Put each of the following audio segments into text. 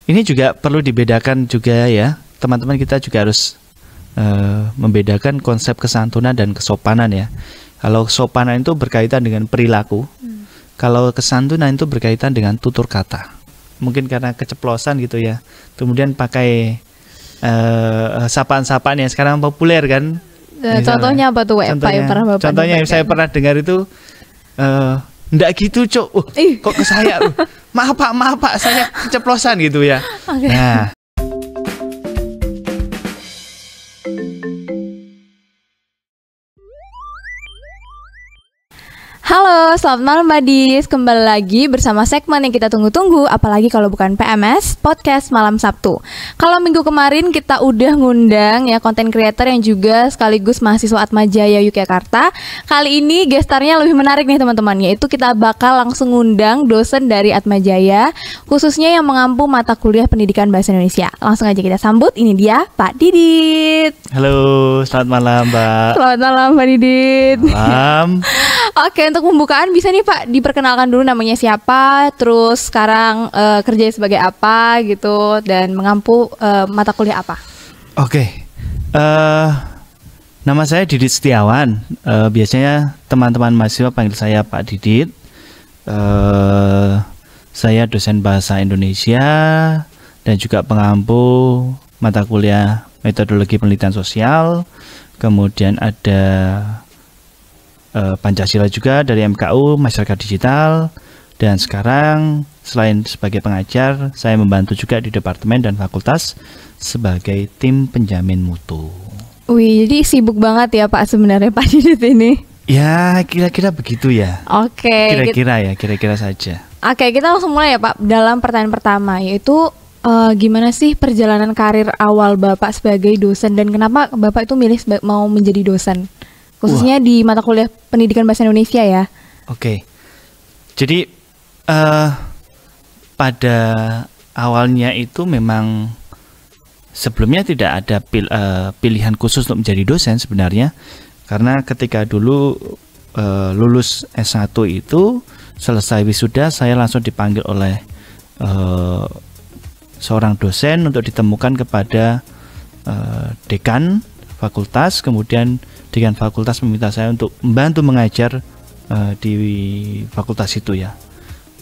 ini juga perlu dibedakan juga ya, teman-teman, kita juga harus membedakan konsep kesantunan dan kesopanan ya. Kalau kesopanan itu berkaitan dengan perilaku, kalau kesantunan itu berkaitan dengan tutur kata. Mungkin karena keceplosan gitu ya, kemudian pakai sapaan-sapaan yang sekarang populer kan. Contohnya apa tuh, Contohnya yang saya pernah dengar itu, ndak gitu cok, kok ke saya, maaf pak, saya keceplosan gitu ya. Okay. Nah, halo, selamat malam Badis. Kembali lagi bersama segmen yang kita tunggu-tunggu, apalagi kalau bukan PMS, Podcast Malam Sabtu. Kalau minggu kemarin kita udah ngundang ya konten creator yang juga sekaligus mahasiswa Atmajaya Yogyakarta. Kali ini gestarnya lebih menarik nih teman-teman, yaitu kita bakal langsung ngundang dosen dari Atmajaya, khususnya yang mengampu mata kuliah pendidikan bahasa Indonesia. Langsung aja kita sambut, ini dia Pak Didit. halo, selamat malam Mbak. Selamat malam Pak Didit. Malam. Oke, untuk pembukaan bisa nih Pak diperkenalkan dulu namanya siapa, terus sekarang kerja sebagai apa gitu, dan mengampu mata kuliah apa? Oke, nama saya Didit Setiawan. Biasanya teman-teman mahasiswa panggil saya Pak Didit. Saya dosen bahasa Indonesia dan juga pengampu mata kuliah metodologi penelitian sosial. Kemudian ada Pancasila juga dari MKU, Masyarakat Digital. Dan sekarang selain sebagai pengajar, saya membantu juga di departemen dan fakultas sebagai tim penjamin mutu. Wih, jadi sibuk banget ya Pak sebenarnya Pak Didit ini. Ya, kira-kira begitu ya. Oke. Kira-kira saja. Oke, kita langsung mulai ya Pak dalam pertanyaan pertama, yaitu gimana sih perjalanan karir awal Bapak sebagai dosen, dan kenapa Bapak itu milih mau menjadi dosen? Khususnya di mata kuliah pendidikan bahasa Indonesia ya. Oke. Jadi pada awalnya itu memang sebelumnya tidak ada pilihan khusus untuk menjadi dosen sebenarnya. Karena ketika dulu lulus S1 itu, selesai wisuda, saya langsung dipanggil oleh seorang dosen untuk ditemukan kepada dekan fakultas. Kemudian dekan fakultas meminta saya untuk membantu mengajar di fakultas itu ya,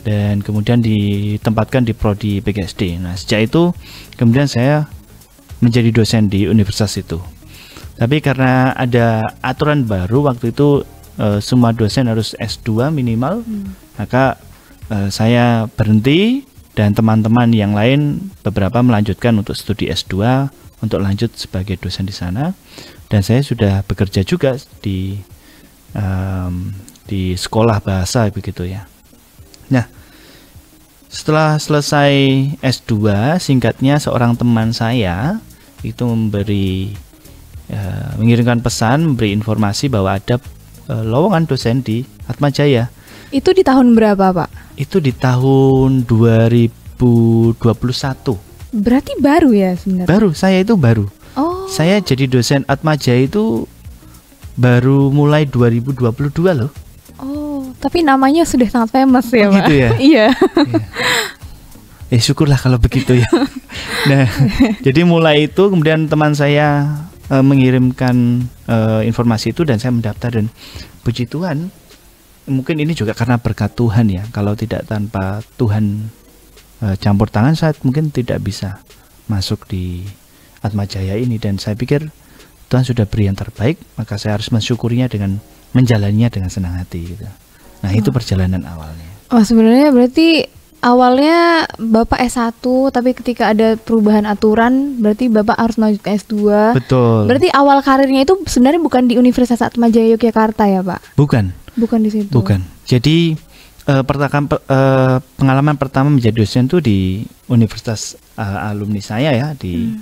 dan kemudian ditempatkan di prodi PGSD. Nah, sejak itu kemudian saya menjadi dosen di universitas itu. Tapi karena ada aturan baru waktu itu, semua dosen harus S2 minimal, maka saya berhenti dan teman-teman yang lain beberapa melanjutkan untuk studi S2 untuk lanjut sebagai dosen di sana. Dan saya sudah bekerja juga di sekolah bahasa begitu ya. Nah, setelah selesai S2, singkatnya seorang teman saya itu mengirimkan pesan, memberi informasi bahwa ada lowongan dosen di Atmajaya. Itu di tahun berapa Pak? Itu di tahun 2021. Berarti baru ya sebenarnya? Baru, saya itu baru. Oh. Saya jadi dosen Atmajaya itu baru mulai 2022 loh. Oh, tapi namanya sudah sangat famous ya Pak? Gitu ya? Iya. Syukurlah kalau begitu ya. Nah, jadi mulai itu kemudian teman saya mengirimkan informasi itu dan saya mendaftar, dan puji Tuhan, mungkin ini juga karena berkat Tuhan ya. Kalau tidak tanpa Tuhan campur tangan, saya mungkin tidak bisa masuk di Atmajaya ini. Dan saya pikir Tuhan sudah beri yang terbaik, maka saya harus mensyukurinya dengan menjalaninya dengan senang hati gitu. Nah, itu perjalanan awalnya. Oh, sebenarnya berarti awalnya Bapak S1, tapi ketika ada perubahan aturan berarti Bapak harus lanjut ke S2. Betul. Berarti awal karirnya itu sebenarnya bukan di Universitas Atmajaya Yogyakarta ya Pak? Bukan. Bukan di situ. Bukan. Jadi pengalaman pertama menjadi dosen itu di Universitas alumni saya ya, di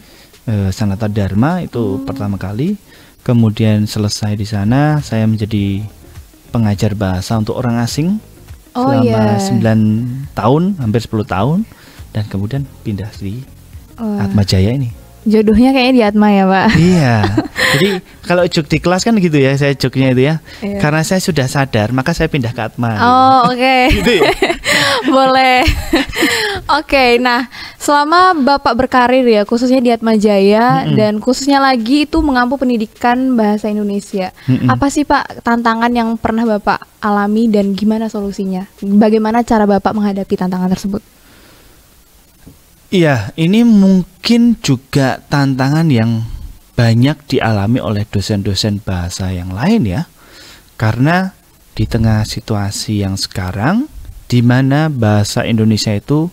Sanata Dharma itu pertama kali. Kemudian selesai di sana saya menjadi pengajar bahasa untuk orang asing selama 9 tahun, hampir 10 tahun, dan kemudian pindah di Atmajaya ini. Jodohnya kayaknya di Atma ya Pak? Iya. Jadi kalau juk di kelas kan gitu ya, saya juknya itu ya. Iya. Karena saya sudah sadar, maka saya pindah ke Atma. Oh, gitu. Oke. Gitu ya? Boleh. Oke, nah selama Bapak berkarir ya, khususnya di Atmajaya dan khususnya lagi itu mengampu pendidikan bahasa Indonesia. Apa sih Pak tantangan yang pernah Bapak alami dan gimana solusinya? Bagaimana cara Bapak menghadapi tantangan tersebut? Iya, ini mungkin juga tantangan yang banyak dialami oleh dosen-dosen bahasa yang lain ya. Karena di tengah situasi yang sekarang, di mana bahasa Indonesia itu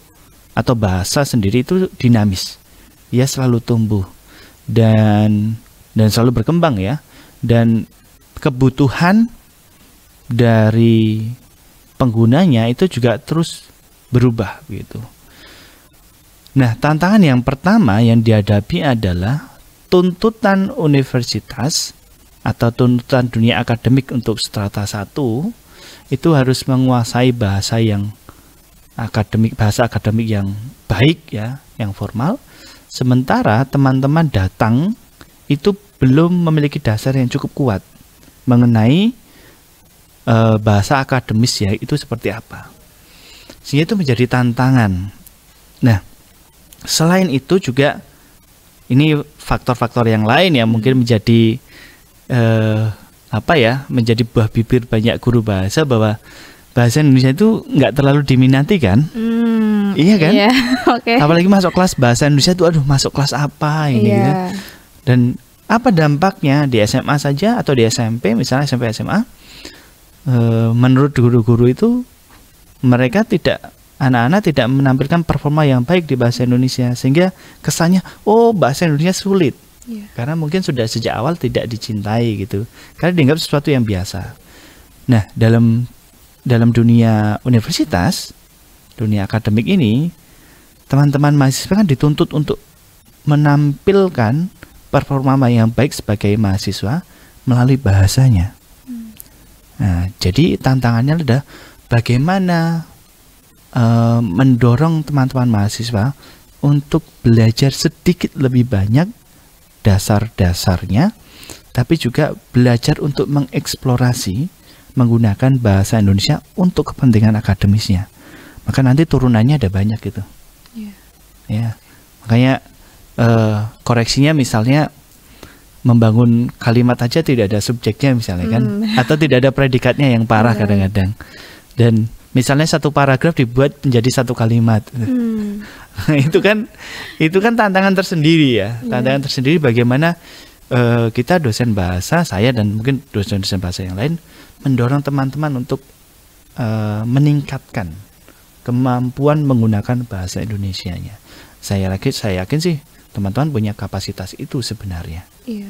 atau bahasa sendiri itu dinamis, ia selalu tumbuh dan selalu berkembang ya. Dan kebutuhan dari penggunanya itu juga terus berubah gitu. Nah, tantangan yang pertama yang dihadapi adalah tuntutan universitas atau tuntutan dunia akademik untuk strata 1 itu harus menguasai bahasa akademik yang baik ya, yang formal. Sementara teman-teman datang itu belum memiliki dasar yang cukup kuat mengenai bahasa akademis ya, itu seperti apa. Sehingga itu menjadi tantangan. Nah, selain itu juga ini faktor-faktor yang lain yang mungkin menjadi menjadi buah bibir banyak guru bahasa, bahwa bahasa Indonesia itu nggak terlalu diminati kan? Iya kan? Iya, okay. Apalagi masuk kelas bahasa Indonesia itu, aduh masuk kelas apa ini? Gitu. Dan apa dampaknya di SMA saja atau di SMP, misalnya SMP SMA? Menurut guru-guru itu anak-anak tidak menampilkan performa yang baik di bahasa Indonesia, sehingga kesannya bahasa Indonesia sulit. Karena mungkin sudah sejak awal tidak dicintai gitu, karena dianggap sesuatu yang biasa. Nah, dalam dunia universitas, dunia akademik ini, teman-teman mahasiswa kan dituntut untuk menampilkan performa yang baik sebagai mahasiswa melalui bahasanya. Nah, jadi tantangannya adalah bagaimana mendorong teman-teman mahasiswa untuk belajar sedikit lebih banyak dasar-dasarnya, tapi juga belajar untuk mengeksplorasi menggunakan bahasa Indonesia untuk kepentingan akademisnya. Maka nanti turunannya ada banyak gitu. Ya, makanya koreksinya misalnya membangun kalimat aja tidak ada subjeknya misalnya kan, atau tidak ada predikatnya yang parah kadang-kadang. Dan misalnya satu paragraf dibuat menjadi satu kalimat. itu kan tantangan tersendiri ya. Tantangan tersendiri bagaimana kita dosen bahasa, saya dan mungkin dosen-dosen bahasa yang lain mendorong teman-teman untuk meningkatkan kemampuan menggunakan bahasa Indonesianya. Saya yakin sih teman-teman punya kapasitas itu sebenarnya. Iya.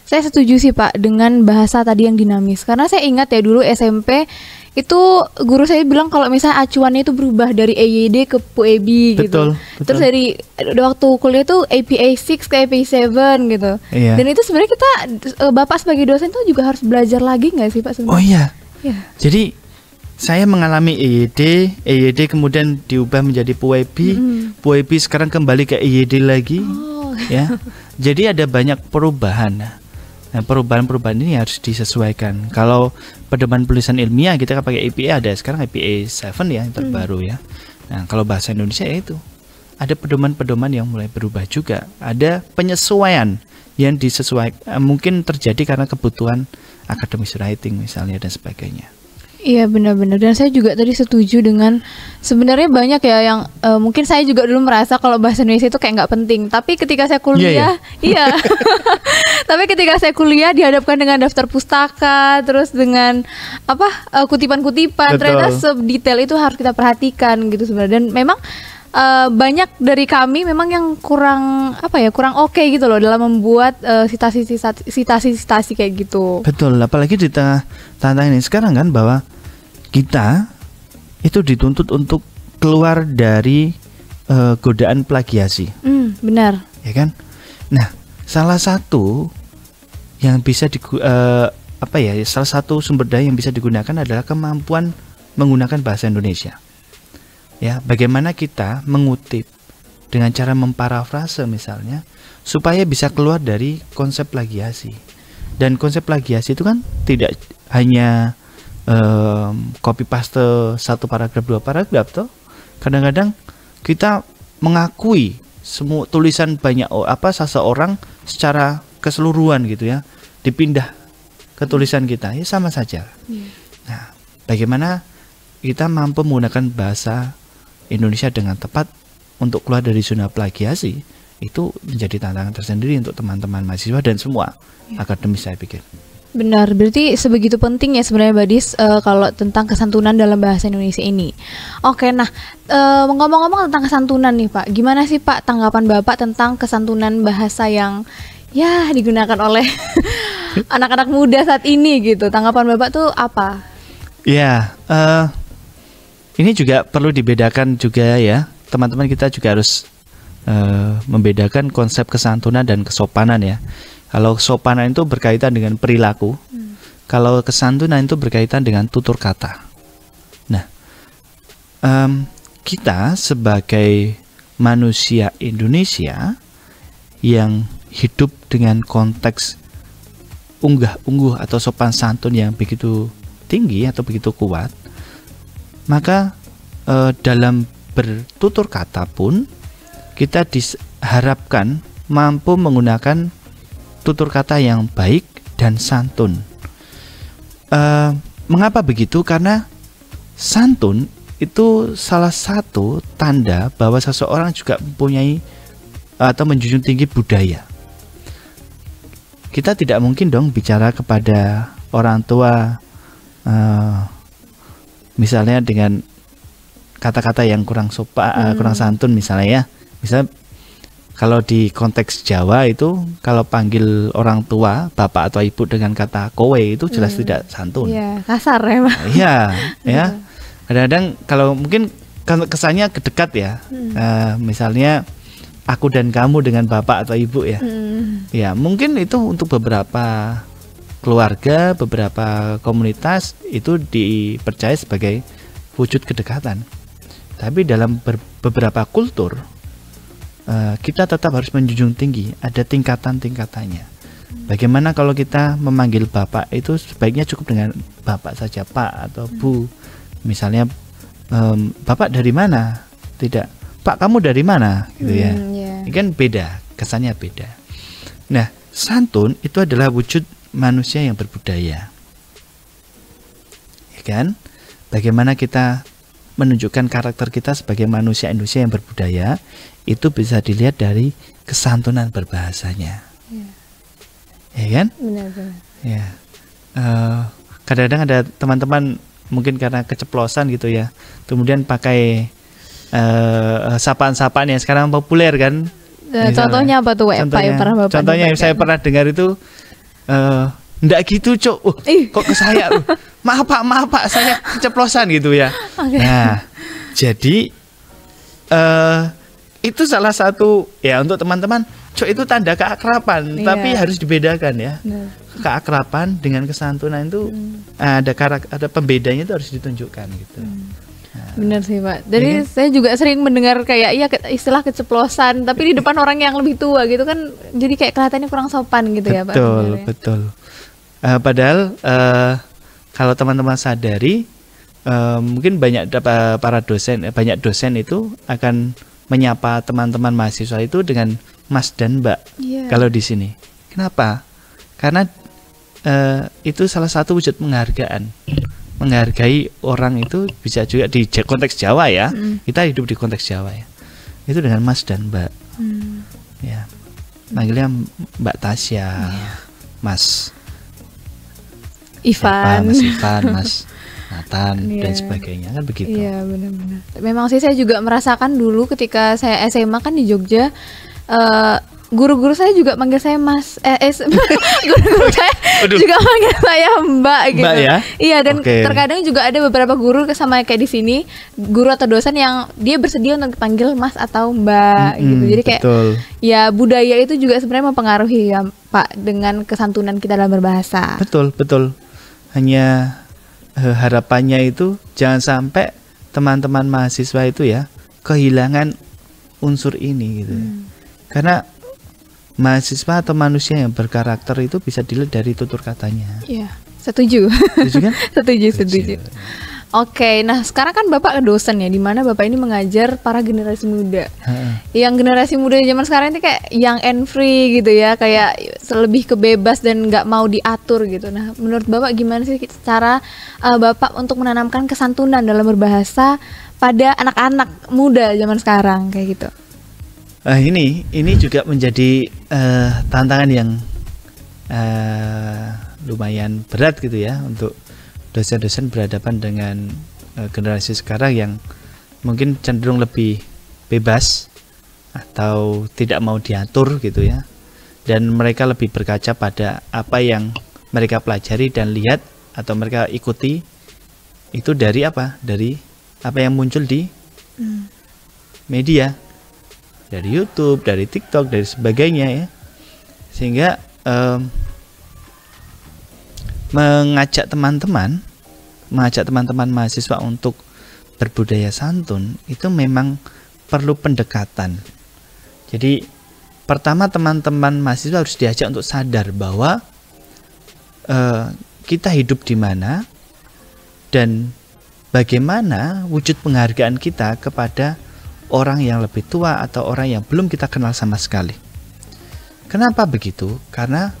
Saya setuju sih Pak dengan bahasa tadi yang dinamis. Karena saya ingat ya dulu SMP itu guru saya bilang kalau misalnya acuannya itu berubah dari EYD ke PUEB gitu. Betul. Terus dari waktu kuliah itu APA 6 ke APA 7 gitu. Iya. Dan itu sebenarnya kita Bapak sebagai dosen tuh juga harus belajar lagi nggak sih Pak sebenarnya? Oh iya. Jadi saya mengalami EYD kemudian diubah menjadi PUEB, PUEB sekarang kembali ke EYD lagi. Ya. Jadi ada banyak perubahan. Nah, perubahan-perubahan ini harus disesuaikan. Kalau pedoman penulisan ilmiah kita kan pakai APA, ada sekarang APA 7 ya yang terbaru ya. Nah, kalau bahasa Indonesia ya itu ada pedoman-pedoman yang mulai berubah juga. Ada penyesuaian yang disesuaikan, mungkin terjadi karena kebutuhan academic writing misalnya dan sebagainya. Iya benar-benar, dan saya juga tadi setuju dengan sebenarnya banyak ya yang mungkin saya juga dulu merasa kalau bahasa Indonesia itu kayak nggak penting, tapi ketika saya kuliah, iya, tapi ketika saya kuliah dihadapkan dengan daftar pustaka, terus dengan kutipan-kutipan, ternyata sedetail itu harus kita perhatikan gitu sebenarnya. Dan memang banyak dari kami memang yang kurang oke gitu loh dalam membuat sitasi kayak gitu. Betul, apalagi di tantangan ini sekarang kan bahwa kita itu dituntut untuk keluar dari godaan plagiasi. Benar. Ya kan? Nah, salah satu yang bisa salah satu sumber daya yang bisa digunakan adalah kemampuan menggunakan bahasa Indonesia. Ya, bagaimana kita mengutip dengan cara memparafrase misalnya supaya bisa keluar dari konsep plagiasi. Dan konsep plagiasi itu kan tidak hanya copy paste satu paragraf dua paragraf toh. Kadang-kadang kita mengakui semua tulisan banyak seseorang secara keseluruhan gitu ya, dipindah ke tulisan kita, ya sama saja. Nah, bagaimana kita mampu menggunakan bahasa Indonesia dengan tepat untuk keluar dari zona plagiasi, itu menjadi tantangan tersendiri untuk teman-teman mahasiswa dan semua akademis, saya pikir. Benar, berarti sebegitu penting ya sebenarnya Mbak Dis kalau tentang kesantunan dalam bahasa Indonesia ini. Oke, nah ngomong-ngomong tentang kesantunan nih Pak, gimana sih Pak tanggapan Bapak tentang kesantunan bahasa yang ya digunakan oleh anak-anak muda saat ini gitu? Tanggapan Bapak tuh apa? Ya, ini juga perlu dibedakan juga ya, teman-teman kita juga harus membedakan konsep kesantunan dan kesopanan ya. Kalau kesopanan itu berkaitan dengan perilaku, kalau kesantunan itu berkaitan dengan tutur kata. Nah, kita sebagai manusia Indonesia yang hidup dengan konteks unggah-ungguh atau sopan santun yang begitu tinggi atau begitu kuat, maka dalam bertutur kata pun kita diharapkan mampu menggunakan tutur kata yang baik dan santun. Mengapa begitu? Karena santun itu salah satu tanda bahwa seseorang juga mempunyai atau menjunjung tinggi budaya. Kita tidak mungkin dong bicara kepada orang tua misalnya dengan kata-kata yang kurang sopan, kurang santun misalnya ya. Misal kalau di konteks Jawa itu kalau panggil orang tua, bapak atau ibu dengan kata kowe itu jelas tidak santun. Iya, kasar ya Pak. Iya, ya. Kadang-kadang kalau mungkin kesannya dekat ya. Misalnya aku dan kamu dengan bapak atau ibu ya. Ya, mungkin itu untuk beberapa keluarga, beberapa komunitas itu dipercaya sebagai wujud kedekatan. Tapi dalam beberapa kultur kita tetap harus menjunjung tinggi, ada tingkatan-tingkatannya. Bagaimana kalau kita memanggil bapak itu sebaiknya cukup dengan bapak saja, Pak atau Bu. Misalnya bapak dari mana? Tidak, Pak kamu dari mana? Gitu ya. Ini kan beda, kesannya beda. Nah, santun itu adalah wujud manusia yang berbudaya. Ya kan? Bagaimana kita menunjukkan karakter kita sebagai manusia Indonesia yang berbudaya, itu bisa dilihat dari kesantunan berbahasanya. Ya kan? Benar-benar. Ya. Kadang-kadang ada teman-teman mungkin karena keceplosan gitu ya, kemudian pakai sapaan-sapaan yang sekarang populer kan. Contohnya apa tuh Pak yang pernah Bapak contohnya yang saya pernah dengar itu ndak gitu Cok, kok ke saya maaf pak saya keceplosan gitu ya. Nah, jadi itu salah satu ya untuk teman-teman, Cok itu tanda keakraban, tapi harus dibedakan ya. Keakraban dengan kesantunan itu ada pembedanya, itu harus ditunjukkan gitu. Benar sih Pak. Jadi saya juga sering mendengar kayak istilah keceplosan, tapi di depan orang yang lebih tua gitu kan, jadi kayak kelihatannya kurang sopan gitu ya Pak. Betul. Padahal kalau teman-teman sadari, mungkin banyak banyak dosen itu akan menyapa teman-teman mahasiswa itu dengan Mas dan Mbak. Kalau di sini, kenapa? Karena itu salah satu wujud menghargai orang itu bisa juga di konteks Jawa ya. Kita hidup di konteks Jawa ya. Itu dengan Mas dan Mbak. Ya, manggilnya Mbak Tasya, Mas Ivan, Mas Nathan dan sebagainya kan begitu. Iya benar-benar. Memang sih saya juga merasakan dulu ketika saya SMA kan di Jogja, guru-guru saya juga manggil saya Mas, guru-guru saya juga manggil saya Mbak gitu. Mbak ya? Iya, dan terkadang juga ada beberapa guru sama kayak di sini, guru atau dosen yang dia bersedia untuk dipanggil Mas atau Mbak gitu. Jadi kayak ya budaya itu juga sebenarnya mempengaruhi ya Pak dengan kesantunan kita dalam berbahasa. Betul. Hanya harapannya itu jangan sampai teman-teman mahasiswa itu ya kehilangan unsur ini gitu. Karena mahasiswa atau manusia yang berkarakter itu bisa dilihat dari tutur katanya. Setuju. Setuju kan? Setuju. Oke, nah sekarang kan Bapak dosen ya, di mana Bapak ini mengajar para generasi muda. Yang generasi muda zaman sekarang ini kayak young and free gitu ya, kayak lebih kebebas dan nggak mau diatur gitu. Nah, menurut Bapak gimana sih cara Bapak untuk menanamkan kesantunan dalam berbahasa pada anak-anak muda zaman sekarang kayak gitu? Ini juga menjadi tantangan yang lumayan berat gitu ya untuk dosen-dosen berhadapan dengan generasi sekarang yang mungkin cenderung lebih bebas atau tidak mau diatur gitu ya, dan mereka lebih berkaca pada apa yang mereka pelajari dan lihat atau mereka ikuti itu dari apa yang muncul di media, dari YouTube, dari TikTok, dari sebagainya ya, sehingga mengajak teman-teman mahasiswa untuk berbudaya santun itu memang perlu pendekatan. Jadi pertama, teman-teman mahasiswa harus diajak untuk sadar bahwa kita hidup di mana dan bagaimana wujud penghargaan kita kepada orang yang lebih tua atau orang yang belum kita kenal sama sekali. Kenapa begitu? Karena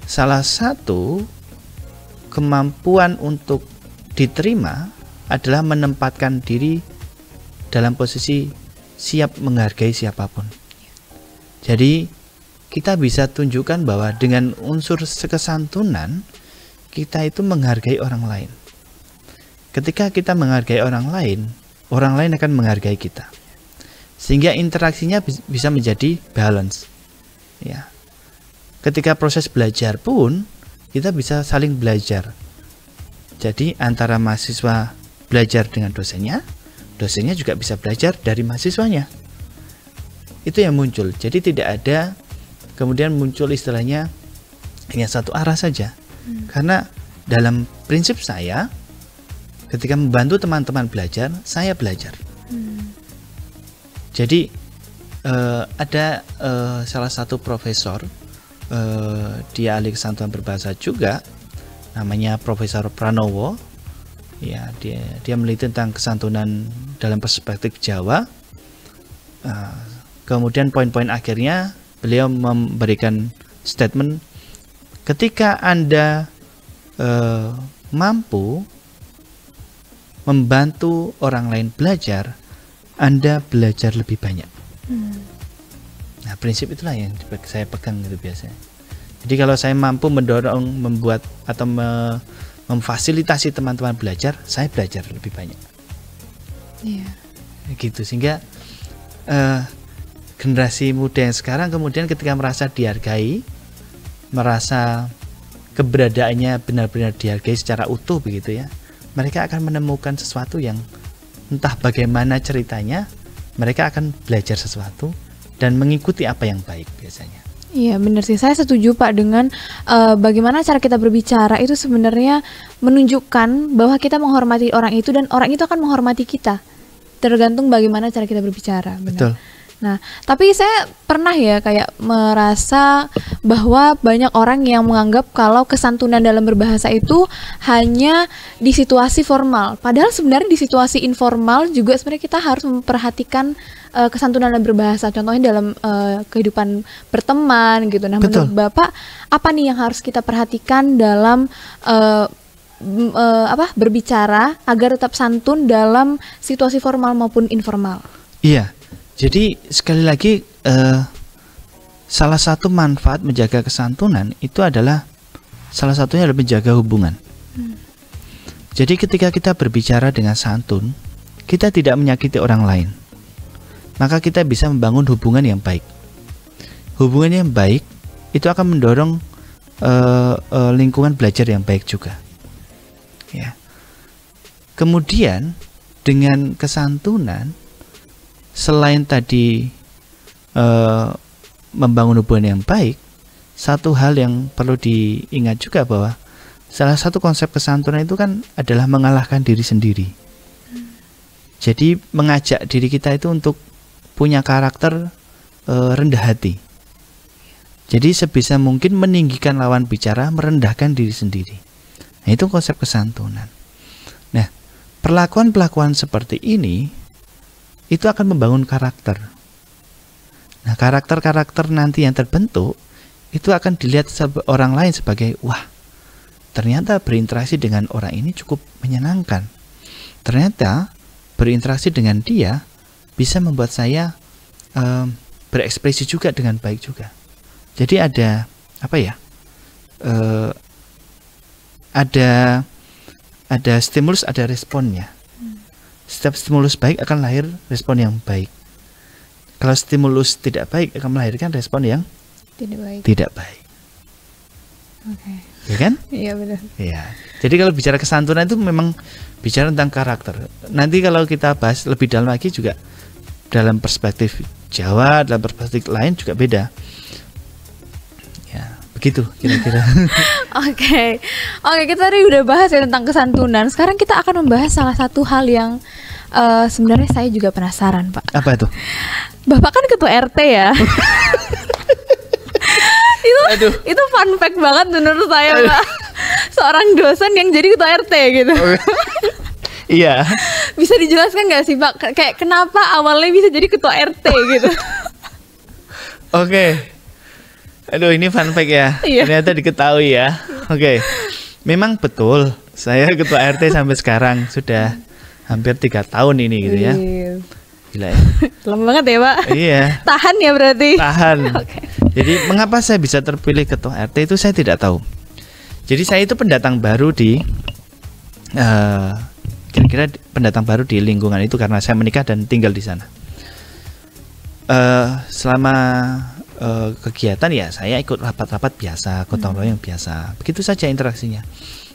salah satu kemampuan untuk diterima adalah menempatkan diri dalam posisi siap menghargai siapapun. Jadi kita bisa tunjukkan bahwa dengan unsur kesantunan kita itu menghargai orang lain. Ketika kita menghargai orang lain akan menghargai kita. Sehingga interaksinya bisa menjadi balance. Ya. Ketika proses belajar pun kita bisa saling belajar. Jadi antara mahasiswa belajar dengan dosennya juga bisa belajar dari mahasiswanya. Itu yang muncul. Jadi tidak ada kemudian muncul istilahnya hanya satu arah saja. Karena dalam prinsip saya, ketika membantu teman-teman belajar, saya belajar. Jadi ada salah satu profesor, dia ahli kesantunan berbahasa juga, namanya Profesor Pranowo. Ya, dia meneliti tentang kesantunan dalam perspektif Jawa. Kemudian poin-poin akhirnya beliau memberikan statement, ketika Anda mampu membantu orang lain belajar, Anda belajar lebih banyak. Nah, prinsip itulah yang saya pegang gitu biasanya. Jadi kalau saya mampu mendorong, membuat atau memfasilitasi teman-teman belajar, saya belajar lebih banyak. Iya. Gitu, sehingga generasi muda yang sekarang kemudian ketika merasa dihargai, merasa keberadaannya benar-benar dihargai secara utuh begitu ya, mereka akan menemukan sesuatu yang entah bagaimana ceritanya, mereka akan belajar sesuatu dan mengikuti apa yang baik biasanya. Iya benar sih, saya setuju Pak dengan bagaimana cara kita berbicara itu sebenarnya menunjukkan bahwa kita menghormati orang itu dan orang itu akan menghormati kita. Tergantung bagaimana cara kita berbicara. Benar. Betul. Nah, tapi saya pernah ya kayak merasa bahwa banyak orang yang menganggap kalau kesantunan dalam berbahasa itu hanya di situasi formal. Padahal sebenarnya di situasi informal juga sebenarnya kita harus memperhatikan kesantunan dalam berbahasa. Contohnya dalam kehidupan berteman gitu. Nah, betul. Menurut Bapak apa nih yang harus kita perhatikan dalam berbicara agar tetap santun dalam situasi formal maupun informal? Iya. Jadi sekali lagi salah satu manfaat menjaga kesantunan itu adalah salah satunya adalah menjaga hubungan. Jadi ketika kita berbicara dengan santun, kita tidak menyakiti orang lain, maka kita bisa membangun hubungan yang baik. Hubungan yang baik itu akan mendorong lingkungan belajar yang baik juga. Ya. Kemudian dengan kesantunan, selain tadi membangun hubungan yang baik, satu hal yang perlu diingat juga bahwa salah satu konsep kesantunan itu kan adalah mengalahkan diri sendiri. Jadi mengajak diri kita itu untuk punya karakter rendah hati. Jadi sebisa mungkin meninggikan lawan bicara, merendahkan diri sendiri. Nah, itu konsep kesantunan. Nah, perlakuan-perlakuan seperti ini itu akan membangun karakter. Nah, karakter-karakter nanti yang terbentuk itu akan dilihat orang lain sebagai, wah, ternyata berinteraksi dengan orang ini cukup menyenangkan. Ternyata berinteraksi dengan dia bisa membuat saya berekspresi juga dengan baik juga. Jadi ada apa ya? Ada stimulus, ada responnya. Setiap stimulus baik akan lahir respon yang baik. Kalau stimulus tidak baik akan melahirkan respon yang tidak baik. Oke. Ya kan? Iya benar. Iya. Jadi kalau bicara kesantunan itu memang bicara tentang karakter. Nanti kalau kita bahas lebih dalam lagi juga dalam perspektif Jawa, dalam perspektif lain juga beda. Ya, begitu kira-kira. Oke, kita tadi udah bahas ya tentang kesantunan. Sekarang kita akan membahas salah satu hal yang sebenarnya saya juga penasaran, Pak. Apa itu? Bapak kan ketua RT ya. Itu fun fact banget menurut saya, Pak. Seorang dosen yang jadi ketua RT gitu. Iya. Bisa dijelaskan nggak sih, Pak? Kayak kenapa awalnya bisa jadi ketua RT gitu? Oke. Aduh, ini fun fact ya. Iya. Ternyata diketahui ya. Oke. Memang betul. Saya ketua RT sampai sekarang sudah hampir 3 tahun ini gitu ya. Gila ya. Lama banget ya, Pak. Iya. Tahan ya berarti. Tahan. Okay. Jadi mengapa saya bisa terpilih ketua RT itu saya tidak tahu. Jadi saya itu pendatang baru di kira-kira pendatang baru di lingkungan itu karena saya menikah dan tinggal di sana. Selama kegiatan ya saya ikut rapat-rapat biasa, gotong royong biasa. Begitu saja interaksinya.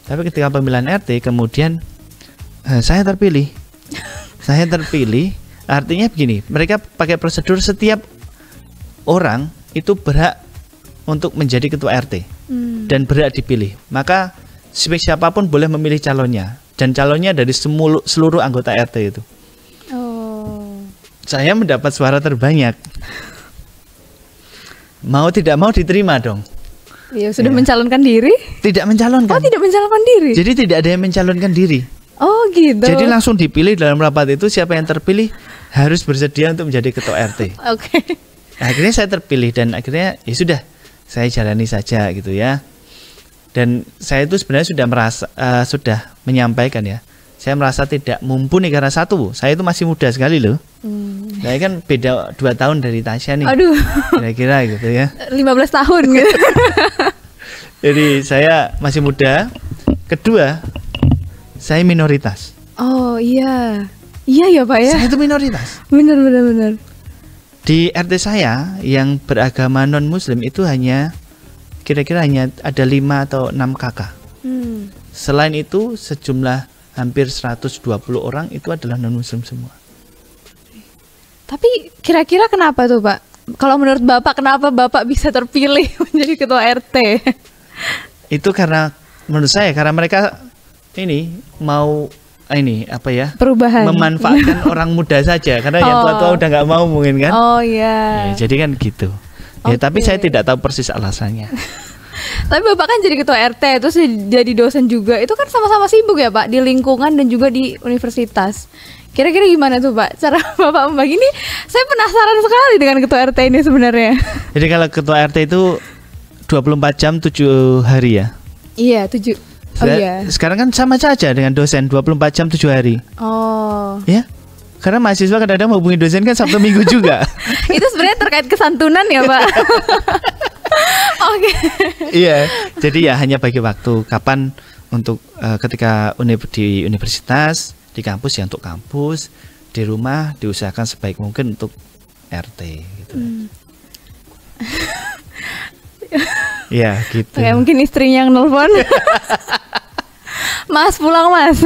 Tapi ketika pemilihan RT kemudian saya terpilih. Saya terpilih artinya begini, mereka pakai prosedur setiap orang itu berhak untuk menjadi ketua RT dan berhak dipilih. Maka siapapun boleh memilih calonnya dan calonnya dari seluruh anggota RT itu. Oh. Saya mendapat suara terbanyak. Mau tidak mau diterima dong. Ya sudah mencalonkan diri? Tidak mencalonkan. Oh, tidak mencalonkan diri. Jadi tidak ada yang mencalonkan diri. Oh gitu. Jadi langsung dipilih dalam rapat itu siapa yang terpilih harus bersedia untuk menjadi ketua RT. Oke. Akhirnya saya terpilih dan akhirnya ya sudah saya jalani saja gitu ya. Dan saya itu sebenarnya sudah merasa sudah menyampaikan ya. Saya merasa tidak mumpuni karena satu, saya itu masih muda sekali loh. Saya kan beda 2 tahun dari Tasya nih. Aduh. Kira-kira gitu ya. 15 tahun gitu. Jadi saya masih muda. Kedua, saya minoritas. Oh iya. Iya ya Pak ya. Saya itu minoritas. Benar. Di RT saya yang beragama non muslim itu kira-kira hanya ada 5 atau 6 kakak. Selain itu sejumlah hampir 120 orang itu adalah non muslim semua. Tapi kira-kira kenapa tuh Pak? Kalau menurut Bapak kenapa Bapak bisa terpilih menjadi ketua RT? Itu karena menurut saya karena mereka ini mau perubahan, memanfaatkan orang muda saja karena yang tua-tua udah nggak mau mungkin kan. Oh iya. Ya, jadi kan gitu. Ya tapi saya tidak tahu persis alasannya. Tapi Bapak kan jadi ketua RT terus jadi dosen juga. Itu kan sama-sama sibuk ya Pak di lingkungan dan juga di universitas. Kira-kira gimana tuh Pak cara Bapak membagi ini? Saya penasaran sekali dengan ketua RT ini sebenarnya. Jadi kalau ketua RT itu 24 jam 7 hari ya? Iya 7. Oh iya. Sekarang kan sama saja dengan dosen 24 jam 7 hari. Oh. Ya. Karena mahasiswa kadang-kadang menghubungi dosen kan Sabtu Minggu juga. Itu sebenarnya terkait kesantunan ya Pak. Oke. Iya. Jadi ya hanya bagi waktu kapan untuk ketika di universitas, di kampus ya untuk kampus, di rumah diusahakan sebaik mungkin untuk RT gitu. Ya gitu. Kayak mungkin istrinya yang nelfon. Mas pulang Mas.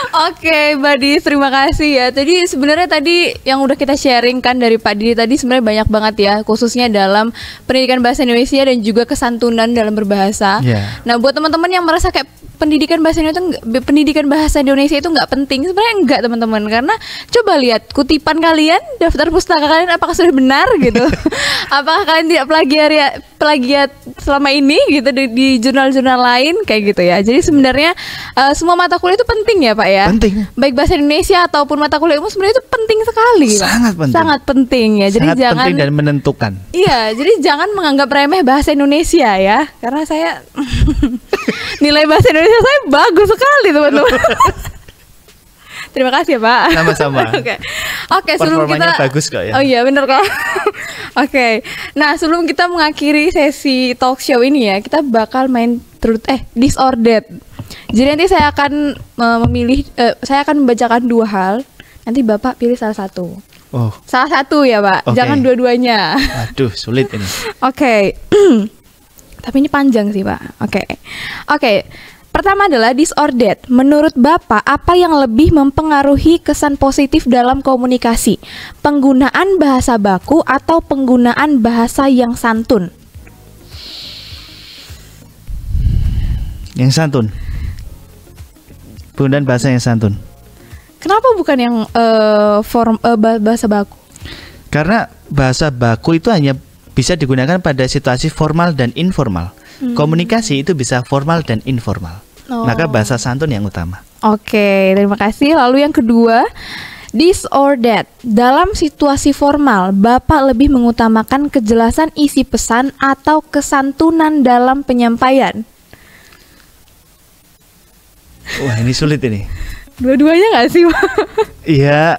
Oke, Mbak Didi, terima kasih ya. Jadi sebenarnya tadi yang udah kita sharing kan dari Pak Didi tadi sebenarnya banyak banget ya, khususnya dalam pendidikan bahasa Indonesia dan juga kesantunan dalam berbahasa. Nah, buat teman-teman yang merasa kayak pendidikan bahasa Indonesia itu nggak penting, sebenarnya enggak teman-teman, karena coba lihat kutipan kalian, daftar pustaka kalian apakah sudah benar gitu, Apakah kalian tidak plagiat selama ini gitu di jurnal-jurnal lain kayak gitu ya. Jadi sebenarnya semua mata kuliah itu penting ya Pak ya. Penting. Baik bahasa Indonesia ataupun mata kuliah umum sebenarnya itu penting sekali. Sangat Pak. penting. Sangat penting ya. Jadi sangat jangan penting dan menentukan. Iya, jadi jangan menganggap remeh bahasa Indonesia ya. Karena saya nilai bahasa Indonesia saya bagus sekali teman-teman. Terima kasih ya Pak. Sama-sama. Oke, sebelum kita bagus kok ya. Oh iya benar kok. Oke. Nah, sebelum kita mengakhiri sesi talk show ini ya, kita bakal main this or that. Jadi nanti saya akan saya akan membacakan 2 hal. Nanti Bapak pilih salah satu. Oh. Salah satu ya Pak. Okay. Jangan dua-duanya. Aduh, sulit ini. Oke. Tapi ini panjang sih Pak. Oke. Pertama adalah this or that. Menurut Bapak, apa yang lebih mempengaruhi kesan positif dalam komunikasi? Penggunaan bahasa baku atau penggunaan bahasa yang santun? Yang santun. Penggunaan bahasa yang santun. Kenapa bukan yang bahasa baku? Karena bahasa baku itu hanya bisa digunakan pada situasi formal dan informal. Komunikasi itu bisa formal dan informal. Maka bahasa santun yang utama. Oke, terima kasih. Lalu yang kedua, this or that. Dalam situasi formal, Bapak lebih mengutamakan kejelasan isi pesan atau kesantunan dalam penyampaian? Wah, ini sulit ini. Dua-duanya nggak sih, Pak? Iya.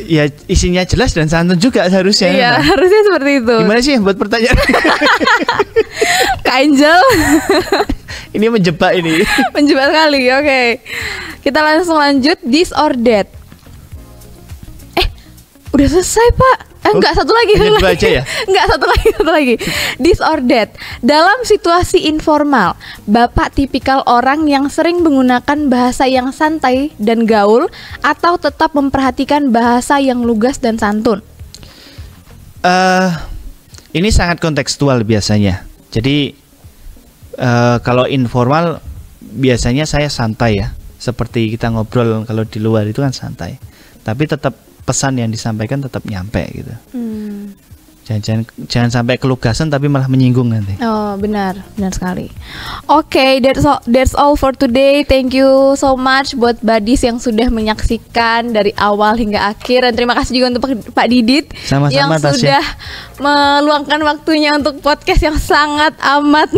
Ya isinya jelas dan santun juga seharusnya. Iya, harusnya seperti itu. Gimana sih buat pertanyaan? Kak Angel. Ini menjebak ini. Menjebak sekali. Oke. Kita langsung lanjut this or that. Udah selesai, Pak. Enggak, satu lagi. Aja ya? Enggak, satu lagi. This or that. Dalam situasi informal, Bapak tipikal orang yang sering menggunakan bahasa yang santai dan gaul atau tetap memperhatikan bahasa yang lugas dan santun? Ini sangat kontekstual biasanya. Jadi kalau informal biasanya saya santai ya. Seperti kita ngobrol kalau di luar itu kan santai. Tapi tetap pesan yang disampaikan tetap nyampe gitu. Jangan sampai kelugasan tapi malah menyinggung nanti. Oh, benar sekali. Oke, that's all for today. Thank you so much buat buddies yang sudah menyaksikan dari awal hingga akhir, dan terima kasih juga untuk Pak Didit Sama-sama, yang Tasya. sudah meluangkan waktunya untuk podcast yang sangat amat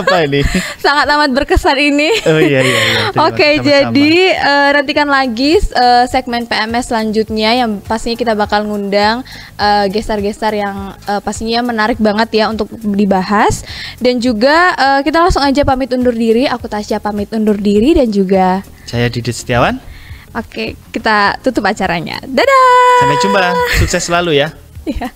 Apa ini? sangat amat berkesan ini. Oh iya. Oke, Sama-sama. jadi nantikan lagi segmen PMS selanjutnya yang pastinya kita bakal ngundang gestar-gestar yang pastinya menarik banget ya untuk dibahas. Dan juga kita langsung aja pamit undur diri. Aku Tasya pamit undur diri dan juga Saya Didit Setiawan. Oke, kita tutup acaranya. Dadah. Sampai jumpa. Sukses selalu ya. Iya.